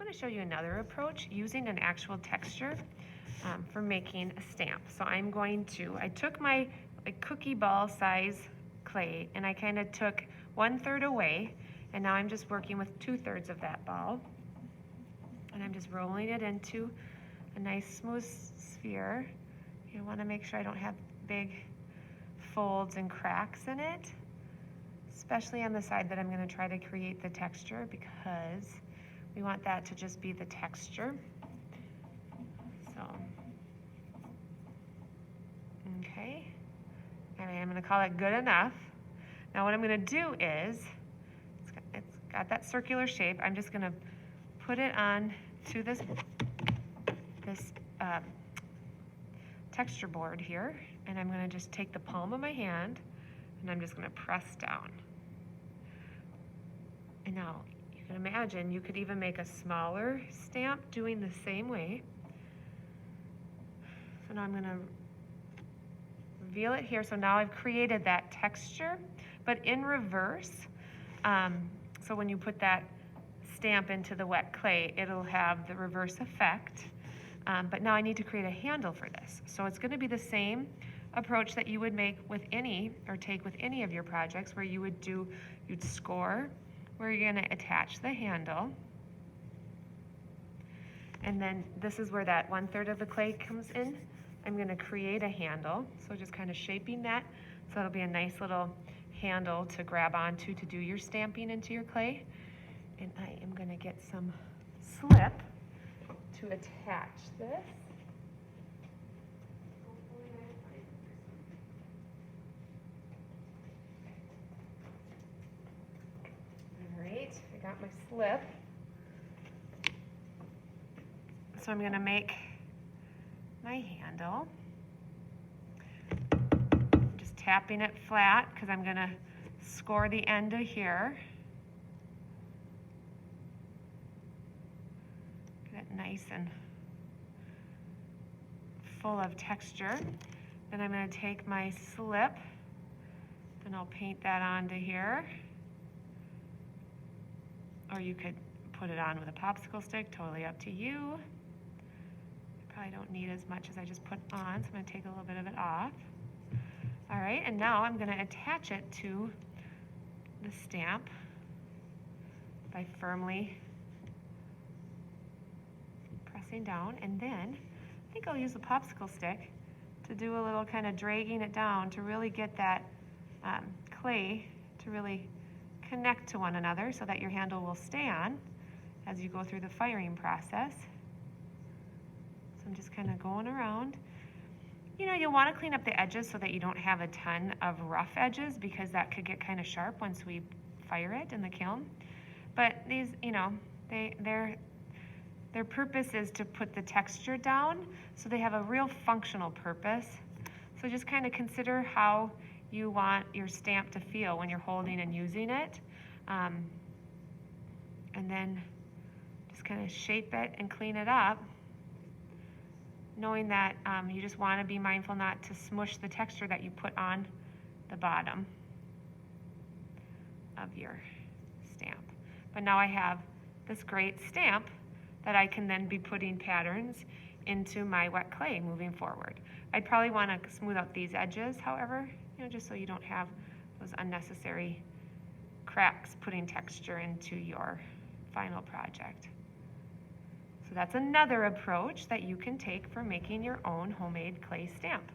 want to show you another approach using an actual texture for making a stamp. So I took my cookie ball size clay and I kind of took 1/3 away, and now I'm just working with 2/3 of that ball. And I'm just rolling it into a nice smooth sphere. You want to make sure I don't have big folds and cracks in it, especially on the side that I'm going to try to create the texture, because we want that to just be the texture. So, okay. All right, I'm going to call it good enough. Now what I'm going to do is, it's got that circular shape. I'm just going to put it on to this texture board here, and I'm going to just take the palm of my hand and I'm just going to press down. And now you can imagine you could even make a smaller stamp doing the same way. So now I'm going to reveal it here. So now I've created that texture, but in reverse. So when you put that stamp into the wet clay, it'll have the reverse effect. But now I need to create a handle for this. So it's going to be the same approach that you would take with any of your projects, where you'd score where you're going to attach the handle. And then this is where that 1/3 of the clay comes in. I'm going to create a handle. So just kind of shaping that so it'll be a nice little handle to grab onto to do your stamping into your clay. And I am going to get some slip to attach this. All right, I got my slip. So I'm going to make my handle. I'm just tapping it flat because I'm going to score the end of here. Get it nice and full of texture. Then I'm going to take my slip and I'll paint that onto here. Or you could put it on with a popsicle stick, totally up to you. Probably don't need as much as I just put on, so I'm going to take a little bit of it off. All right, and now I'm going to attach it to the stamp by firmly pressing down, and then I think I'll use the popsicle stick to do a little kind of dragging it down to really get that clay to really connect to one another so that your handle will stay on as you go through the firing process. So I'm just kind of going around. You know, you'll want to clean up the edges so that you don't have a ton of rough edges, because that could get kind of sharp once we fire it in the kiln. But these, you know, their purpose is to put the texture down, so they have a real functional purpose. So just kind of consider how you want your stamp to feel when you're holding and using it. And then just kind of shape it and clean it up, knowing that you just want to be mindful not to smush the texture that you put on the bottom of your stamp. But now I have this great stamp that I can then be putting patterns into my wet clay moving forward. I'd probably want to smooth out these edges, however, you know, just so you don't have those unnecessary cracks putting texture into your final project. So that's another approach that you can take for making your own homemade clay stamp.